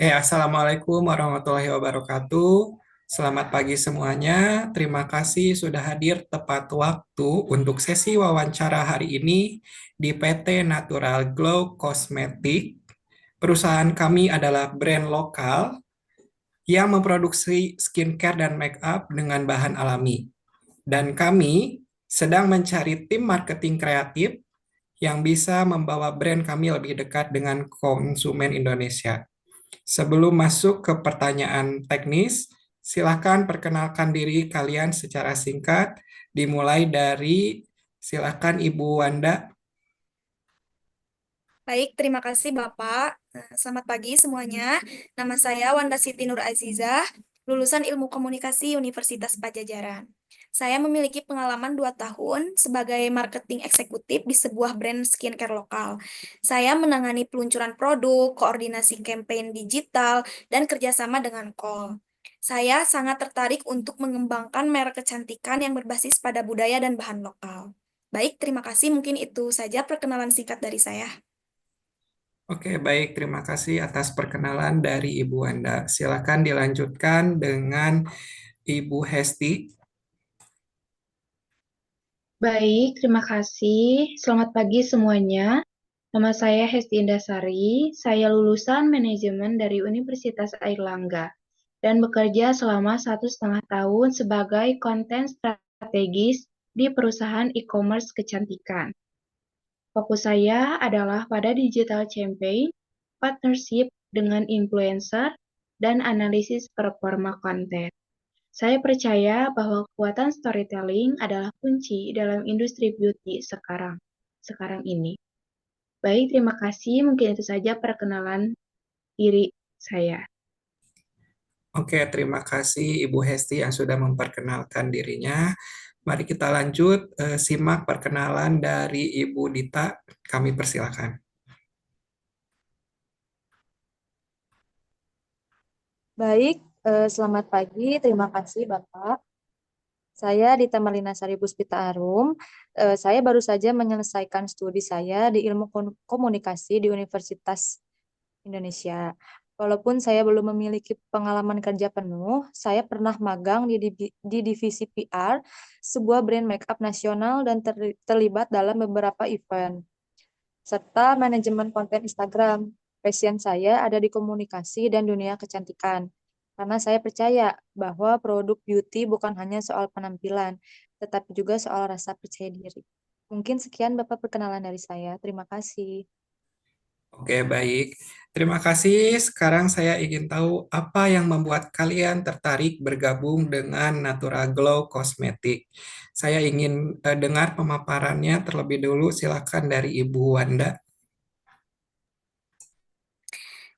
Assalamualaikum warahmatullahi wabarakatuh. Selamat pagi semuanya. Terima kasih sudah hadir tepat waktu untuk sesi wawancara hari ini di PT Natural Glow Cosmetic. Perusahaan kami adalah brand lokal yang memproduksi skincare dan make up dengan bahan alami. Dan kami sedang mencari tim marketing kreatif yang bisa membawa brand kami lebih dekat dengan konsumen Indonesia. Sebelum masuk ke pertanyaan teknis, silakan perkenalkan diri kalian secara singkat, dimulai dari silakan Ibu Wanda. Baik, terima kasih Bapak. Selamat pagi semuanya. Nama saya Wanda Siti Nur Azizah, lulusan Ilmu Komunikasi Universitas Pajajaran. Saya memiliki pengalaman 2 tahun sebagai marketing eksekutif di sebuah brand skincare lokal. Saya menangani peluncuran produk, koordinasi campaign digital, dan kerjasama dengan call. Saya sangat tertarik untuk mengembangkan merek kecantikan yang berbasis pada budaya dan bahan lokal. Baik, terima kasih. Mungkin itu saja perkenalan singkat dari saya. Oke, baik. Terima kasih atas perkenalan dari Ibu Wanda. Silakan dilanjutkan dengan Ibu Hesti. Baik, terima kasih. Selamat pagi semuanya. Nama saya Hesti Indasari. Saya lulusan manajemen dari Universitas Airlangga dan bekerja selama 1,5 tahun sebagai konten strategis di perusahaan e-commerce kecantikan. Fokus saya adalah pada digital campaign, partnership dengan influencer, dan analisis performa konten. Saya percaya bahwa kekuatan storytelling adalah kunci dalam industri beauty sekarang ini. Baik, terima kasih. Mungkin itu saja perkenalan diri saya. Oke, terima kasih Ibu Hesti yang sudah memperkenalkan dirinya. Mari kita lanjut, simak perkenalan dari Ibu Dita. Kami persilakan. Baik, selamat pagi. Terima kasih Bapak. Saya Dita Marlina Sari Puspita Arum. Saya baru saja menyelesaikan studi saya di Ilmu Komunikasi di Universitas Indonesia. Walaupun saya belum memiliki pengalaman kerja penuh, saya pernah magang di divisi PR, sebuah brand makeup nasional dan terlibat dalam beberapa event, serta manajemen konten Instagram. Passion saya ada di komunikasi dan dunia kecantikan. Karena saya percaya bahwa produk beauty bukan hanya soal penampilan, tetapi juga soal rasa percaya diri. Mungkin sekian Bapak perkenalan dari saya. Terima kasih. Oke, baik. Terima kasih. Sekarang saya ingin tahu apa yang membuat kalian tertarik bergabung dengan Natural Glow Cosmetic. Saya ingin dengar pemaparannya terlebih dulu. Silakan dari Ibu Wanda.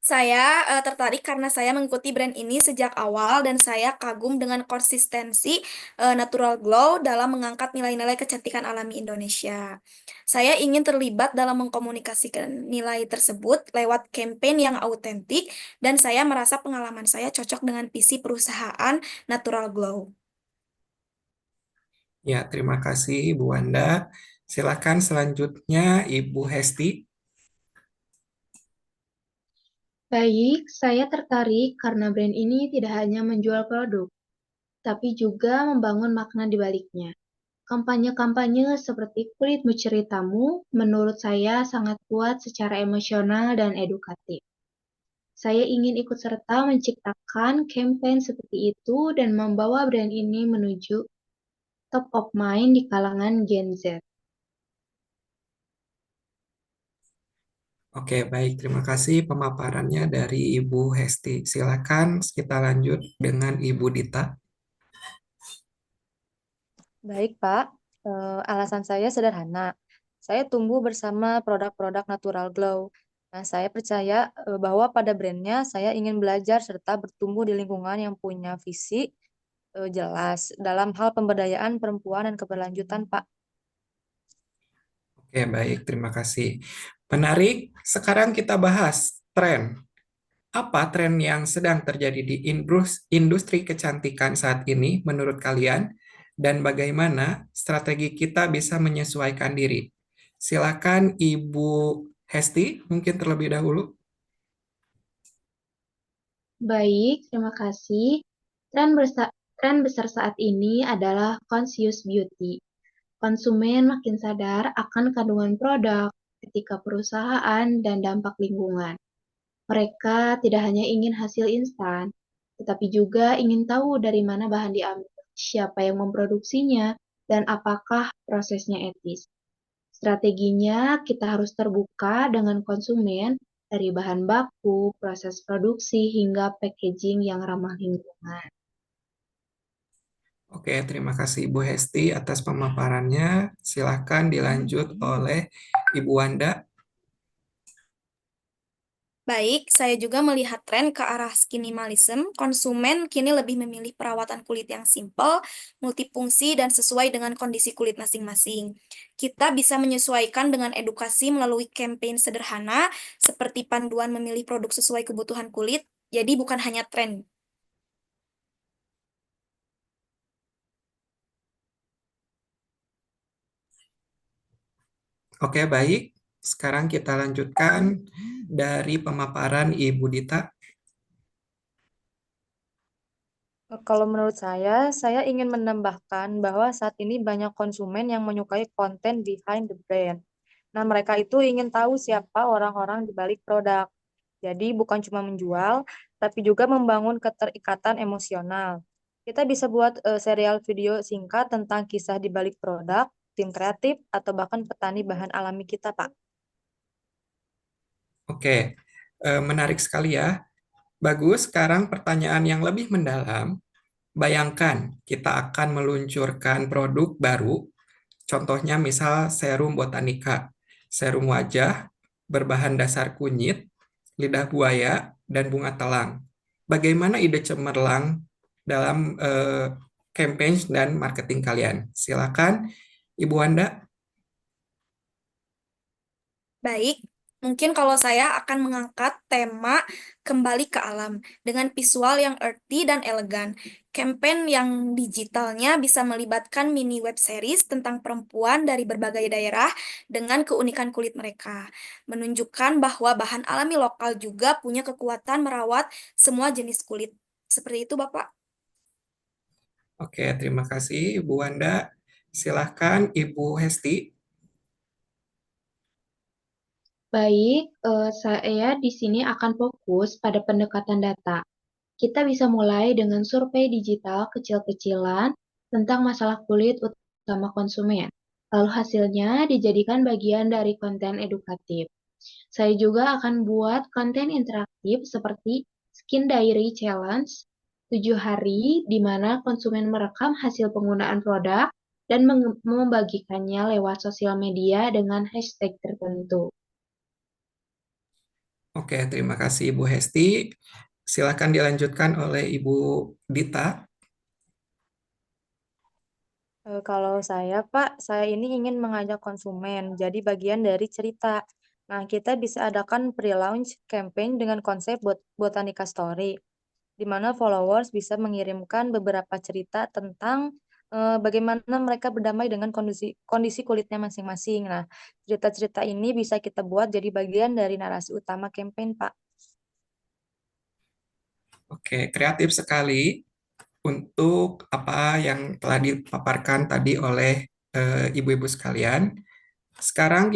Saya tertarik karena saya mengikuti brand ini sejak awal dan saya kagum dengan konsistensi Natural Glow dalam mengangkat nilai-nilai kecantikan alami Indonesia. Saya ingin terlibat dalam mengkomunikasikan nilai tersebut lewat campaign yang autentik dan saya merasa pengalaman saya cocok dengan visi perusahaan Natural Glow. Ya, terima kasih Ibu Wanda. Silakan selanjutnya Ibu Hesti. Baik, saya tertarik karena brand ini tidak hanya menjual produk, tapi juga membangun makna di baliknya. Kampanye-kampanye seperti Kulit Berceritamu menurut saya sangat kuat secara emosional dan edukatif. Saya ingin ikut serta menciptakan campaign seperti itu dan membawa brand ini menuju top of mind di kalangan Gen Z. Oke, baik. Terima kasih pemaparannya dari Ibu Hesti. Silakan kita lanjut dengan Ibu Dita. Baik, Pak. Alasan saya sederhana. Saya tumbuh bersama produk-produk Natural Glow. Nah, saya percaya bahwa pada brandnya saya ingin belajar serta bertumbuh di lingkungan yang punya visi jelas dalam hal pemberdayaan perempuan dan keberlanjutan, Pak. Oke, baik. Terima kasih. Menarik. Sekarang kita bahas tren. Apa tren yang sedang terjadi di industri kecantikan saat ini menurut kalian? Dan bagaimana strategi kita bisa menyesuaikan diri? Silakan Ibu Hesti, mungkin terlebih dahulu. Baik, terima kasih. Tren besar saat ini adalah conscious beauty. Konsumen makin sadar akan kandungan produk, etika perusahaan, dan dampak lingkungan. Mereka tidak hanya ingin hasil instan, tetapi juga ingin tahu dari mana bahan diambil, siapa yang memproduksinya, dan apakah prosesnya etis. Strateginya, kita harus terbuka dengan konsumen dari bahan baku, proses produksi, hingga packaging yang ramah lingkungan. Oke, terima kasih Ibu Hesti atas pemaparannya. Silakan dilanjut oleh Ibu Wanda. Baik, saya juga melihat tren ke arah skinimalism. Konsumen kini lebih memilih perawatan kulit yang simpel, multifungsi, dan sesuai dengan kondisi kulit masing-masing. Kita bisa menyesuaikan dengan edukasi melalui campaign sederhana, seperti panduan memilih produk sesuai kebutuhan kulit. Jadi bukan hanya tren. Oke, baik. Sekarang kita lanjutkan dari pemaparan Ibu Dita. Kalau menurut saya ingin menambahkan bahwa saat ini banyak konsumen yang menyukai konten behind the brand. Nah, mereka itu ingin tahu siapa orang-orang di balik produk. Jadi bukan cuma menjual, tapi juga membangun keterikatan emosional. Kita bisa buat serial video singkat tentang kisah di balik produk, tim kreatif, atau bahkan petani bahan alami kita, Pak. Oke, menarik sekali ya. Bagus, sekarang pertanyaan yang lebih mendalam. Bayangkan kita akan meluncurkan produk baru, contohnya misal serum botanika, serum wajah berbahan dasar kunyit, lidah buaya, dan bunga telang. Bagaimana ide cemerlang dalam campaign dan marketing kalian? Silakan, Ibu Wanda. Baik, mungkin kalau saya akan mengangkat tema kembali ke alam dengan visual yang earthy dan elegan. Campaign yang digitalnya bisa melibatkan mini web series tentang perempuan dari berbagai daerah dengan keunikan kulit mereka, menunjukkan bahwa bahan alami lokal juga punya kekuatan merawat semua jenis kulit. Seperti itu, Bapak. Oke, terima kasih, Ibu Wanda. Silahkan, Ibu Hesti. Baik, saya di sini akan fokus pada pendekatan data. Kita bisa mulai dengan survei digital kecil-kecilan tentang masalah kulit utama konsumen. Lalu hasilnya dijadikan bagian dari konten edukatif. Saya juga akan buat konten interaktif seperti Skin Diary Challenge 7 hari di mana konsumen merekam hasil penggunaan produk dan membagikannya lewat sosial media dengan hashtag tertentu. Oke, terima kasih Ibu Hesti. Silakan dilanjutkan oleh Ibu Dita. Kalau saya, Pak, saya ini ingin mengajak konsumen jadi bagian dari cerita. Nah, kita bisa adakan pre-launch campaign dengan konsep Botanica Story, di mana followers bisa mengirimkan beberapa cerita tentang bagaimana mereka berdamai dengan kondisi kondisi kulitnya masing-masing. Nah, cerita-cerita ini bisa kita buat jadi bagian dari narasi utama campaign, Pak. Oke, kreatif sekali untuk apa yang telah dipaparkan tadi oleh ibu-ibu sekalian. Sekarang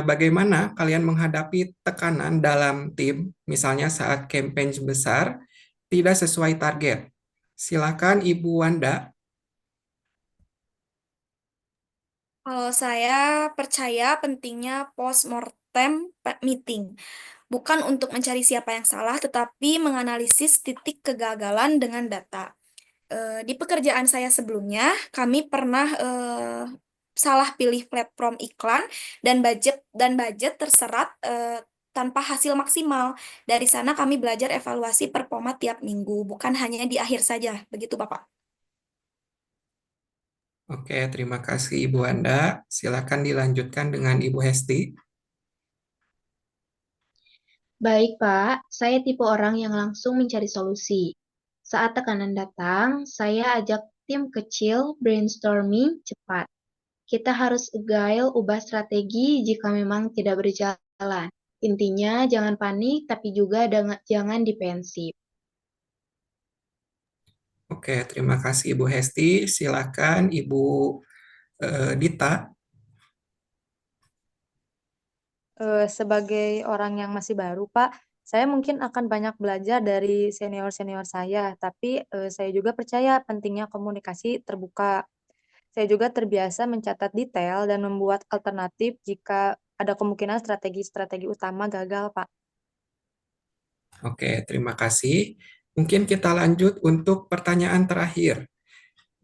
bagaimana kalian menghadapi tekanan dalam tim, misalnya saat campaign besar tidak sesuai target? Silakan Ibu Wanda. Kalau saya percaya pentingnya post-mortem meeting. Bukan untuk mencari siapa yang salah, tetapi menganalisis titik kegagalan dengan data. Di pekerjaan saya sebelumnya, kami pernah salah pilih platform iklan dan budget terserat tanpa hasil maksimal. Dari sana kami belajar evaluasi performa tiap minggu, bukan hanya di akhir saja. Begitu, Bapak. Oke, terima kasih Ibu Wanda. Silakan dilanjutkan dengan Ibu Hesti. Baik, Pak. Saya tipe orang yang langsung mencari solusi. Saat tekanan datang, saya ajak tim kecil brainstorming cepat. Kita harus agile ubah strategi jika memang tidak berjalan. Intinya jangan panik, tapi juga jangan defensif. Oke, terima kasih Ibu Hesti. Silakan Ibu Dita. Sebagai orang yang masih baru, Pak, saya mungkin akan banyak belajar dari senior-senior saya, tapi saya juga percaya pentingnya komunikasi terbuka. Saya juga terbiasa mencatat detail dan membuat alternatif jika ada kemungkinan strategi-strategi utama gagal, Pak. Oke, terima kasih. Mungkin kita lanjut untuk pertanyaan terakhir.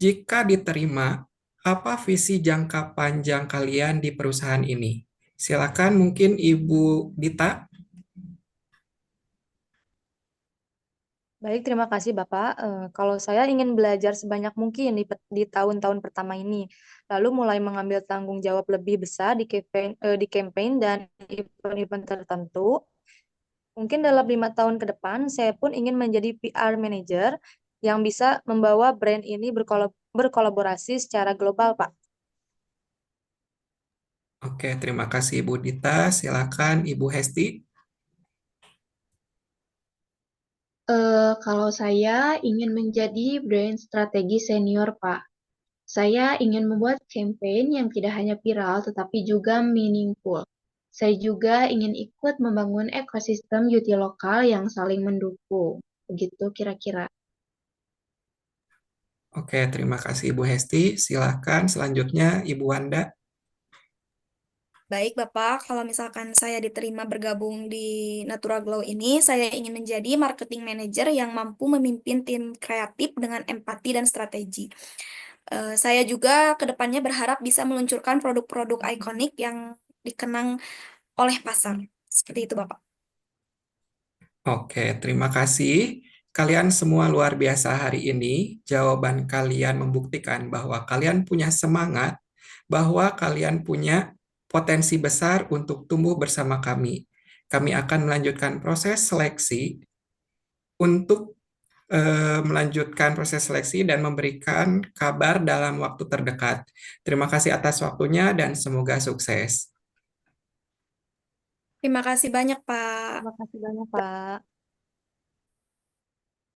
Jika diterima, apa visi jangka panjang kalian di perusahaan ini? Silakan mungkin Ibu Dita. Baik, terima kasih Bapak. Kalau saya ingin belajar sebanyak mungkin di tahun-tahun pertama ini, lalu mulai mengambil tanggung jawab lebih besar di campaign dan event-event tertentu. Mungkin dalam 5 tahun ke depan, saya pun ingin menjadi PR manager yang bisa membawa brand ini berkolaborasi secara global, Pak. Oke, terima kasih Ibu Dita. Silakan Ibu Hesti. Kalau saya ingin menjadi brand strategi senior, Pak. Saya ingin membuat campaign yang tidak hanya viral, tetapi juga meaningful. Saya juga ingin ikut membangun ekosistem beauty lokal yang saling mendukung. Begitu kira-kira. Oke, terima kasih Ibu Hesti. Silakan selanjutnya Ibu Wanda. Baik, Bapak, kalau misalkan saya diterima bergabung di Natura Glow ini, saya ingin menjadi marketing manager yang mampu memimpin tim kreatif dengan empati dan strategi. Saya juga ke depannya berharap bisa meluncurkan produk-produk ikonik yang dikenang oleh pasar. Seperti itu, Bapak. Oke, terima kasih. Kalian semua luar biasa hari ini. Jawaban kalian membuktikan bahwa kalian punya semangat, bahwa kalian punya potensi besar untuk tumbuh bersama kami. Kami akan melanjutkan proses seleksi untuk melanjutkan proses seleksi dan memberikan kabar dalam waktu terdekat. Terima kasih atas waktunya dan semoga sukses. Terima kasih banyak, Pak. Terima kasih banyak, Pak.